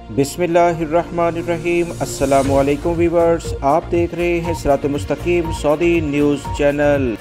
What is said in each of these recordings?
बिस्मिल्लाहिर्रहमानिर्रहीम। अस्सलामु अलैकुम व्यूअर्स, आप देख रहे हैं सिरात मुस्तकीम सऊदी न्यूज़ चैनल।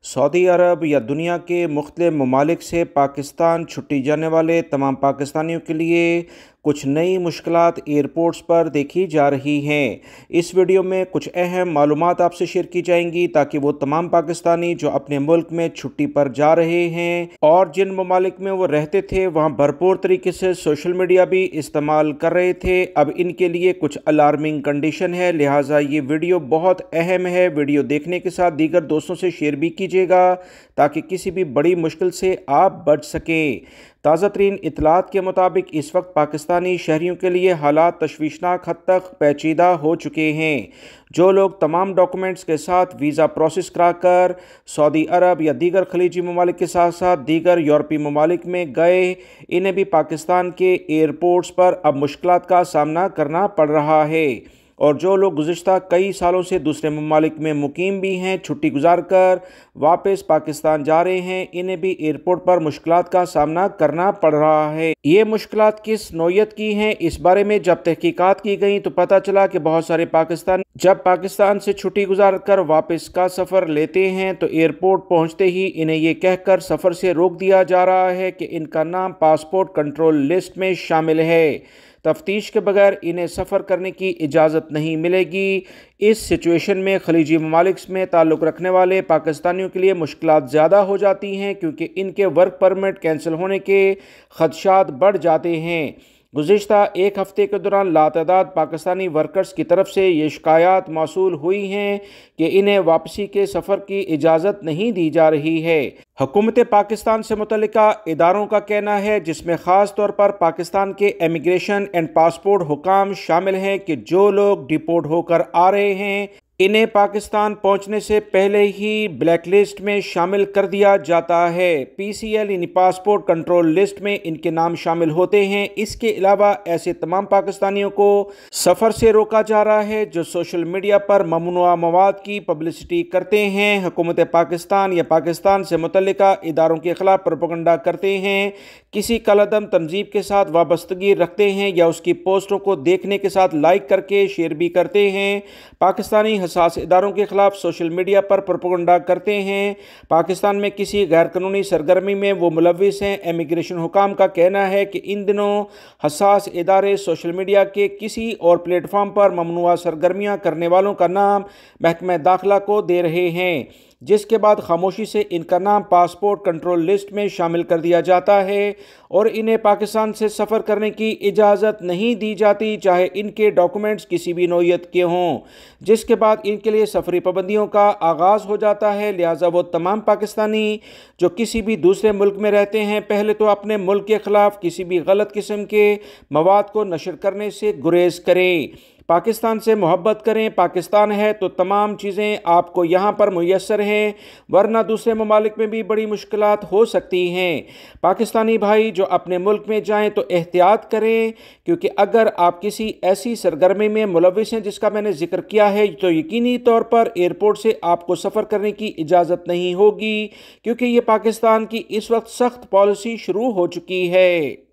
सऊदी अरब या दुनिया के मुख्तलिफ ममालिक से पाकिस्तान छुट्टी जाने वाले तमाम पाकिस्तानियों के लिए कुछ नई मुश्किलात एयरपोर्ट्स पर देखी जा रही हैं। इस वीडियो में कुछ अहम मालूमात आपसे शेयर की जाएंगी ताकि वो तमाम पाकिस्तानी जो अपने मुल्क में छुट्टी पर जा रहे हैं और जिन ममालिक में वो रहते थे वहाँ भरपूर तरीके से सोशल मीडिया भी इस्तेमाल कर रहे थे, अब इनके लिए कुछ अलार्मिंग कंडीशन है। लिहाजा ये वीडियो बहुत अहम है। वीडियो देखने के साथ दीगर दोस्तों से शेयर भी कीजिएगा ताकि किसी भी बड़ी मुश्किल से आप बच सकें। ताज़ा तरीन इतलात के मुताबिक इस वक्त पाकिस्तानी शहरियों के लिए हालात तशवीशनाक हद तक पेचीदा हो चुके हैं। जो लोग तमाम डॉक्यूमेंट्स के साथ वीज़ा प्रोसेस कराकर सऊदी अरब या दीगर खलीजी ममालिक के साथ साथ दीगर यूरोपीय ममालिक में गए, इन्हें भी पाकिस्तान के एयरपोर्ट्स पर अब मुश्किलात का सामना करना पड़ रहा है। और जो लोग गुज़िश्ता कई सालों से दूसरे ममालिक में मुकीम भी हैं, छुट्टी गुजार कर वापस पाकिस्तान जा रहे हैं, इन्हें भी एयरपोर्ट पर मुश्किलात का सामना करना पड़ रहा है। ये मुश्किलात किस नौयत की हैं, इस बारे में जब तहकीकात की गई तो पता चला कि बहुत सारे पाकिस्तान जब पाकिस्तान से छुट्टी गुजार कर वापस का सफ़र लेते हैं तो एयरपोर्ट पहुँचते ही इन्हें ये कहकर सफ़र से रोक दिया जा रहा है कि इनका नाम पासपोर्ट कंट्रोल लिस्ट में शामिल है। तफ्तीश के बगैर इन्हें सफ़र करने की इजाज़त नहीं मिलेगी। इस सिचुएशन में खलीजी ममालिक में ताल्लुक़ रखने वाले पाकिस्तानियों के लिए मुश्किलात ज़्यादा हो जाती हैं क्योंकि इनके वर्क परमिट कैंसिल होने के ख़दशात बढ़ जाते हैं। गुज़िश्ता एक हफ़्ते के दौरान लातादाद पाकिस्तानी वर्कर्स की तरफ से ये शिकायत मौसूल हुई हैं कि इन्हें वापसी के सफ़र की इजाज़त नहीं दी जा रही है। हुकूमत पाकिस्तान से मुतल्लिका इदारों का कहना है, जिसमें ख़ास तौर पर पाकिस्तान के इमिग्रेशन एंड पासपोर्ट हुकाम शामिल हैं, कि जो लोग डिपोर्ट होकर आ रहे हैं इन्हें पाकिस्तान पहुंचने से पहले ही ब्लैक लिस्ट में शामिल कर दिया जाता है। PCL यानी पासपोर्ट कंट्रोल लिस्ट में इनके नाम शामिल होते हैं। इसके अलावा ऐसे तमाम पाकिस्तानियों को सफ़र से रोका जा रहा है जो सोशल मीडिया पर ममनुआ मवाद की पब्लिसिटी करते हैं, हुकूमत पाकिस्तान या पाकिस्तान से मुतल्लिका इदारों के खिलाफ प्रोपेगेंडा करते हैं, किसी कलअदम तंजीब के साथ वाबस्तगी रखते हैं या उसकी पोस्टों को देखने के साथ लाइक करके शेयर भी करते हैं, पाकिस्तानी हसास इदारों के खिलाफ सोशल मीडिया पर प्रोपेगेंडा करते हैं, पाकिस्तान में किसी गैर कानूनी सरगर्मी में वो मुलविस हैं। इमिग्रेशन हुकाम का कहना है कि इन दिनों हसास इदारे सोशल मीडिया के किसी और प्लेटफॉर्म पर ममनुआ सरगर्मियाँ करने वालों का नाम महकमा दाखिला को दे रहे हैं, जिसके बाद खामोशी से इनका नाम पासपोर्ट कंट्रोल लिस्ट में शामिल कर दिया जाता है और इन्हें पाकिस्तान से सफ़र करने की इजाज़त नहीं दी जाती, चाहे इनके डॉक्यूमेंट्स किसी भी नौयत के हों, जिसके बाद इनके लिए सफरी पाबंदियों का आगाज़ हो जाता है। लिहाजा वो तमाम पाकिस्तानी जो किसी भी दूसरे मुल्क में रहते हैं, पहले तो अपने मुल्क के ख़िलाफ़ किसी भी गलत किस्म के मवाद को नशर करने से गुरेज करें, पाकिस्तान से मोहब्बत करें। पाकिस्तान है तो तमाम चीज़ें आपको यहाँ पर मुयस्सर हैं, वरना दूसरे ममालिक में भी बड़ी मुश्किलात हो सकती हैं। पाकिस्तानी भाई जो अपने मुल्क में जाएं तो एहतियात करें, क्योंकि अगर आप किसी ऐसी सरगर्मी में मुलविस हैं जिसका मैंने जिक्र किया है तो यकीनी तौर पर एयरपोर्ट से आपको सफ़र करने की इजाज़त नहीं होगी, क्योंकि ये पाकिस्तान की इस वक्त सख्त पॉलिसी शुरू हो चुकी है।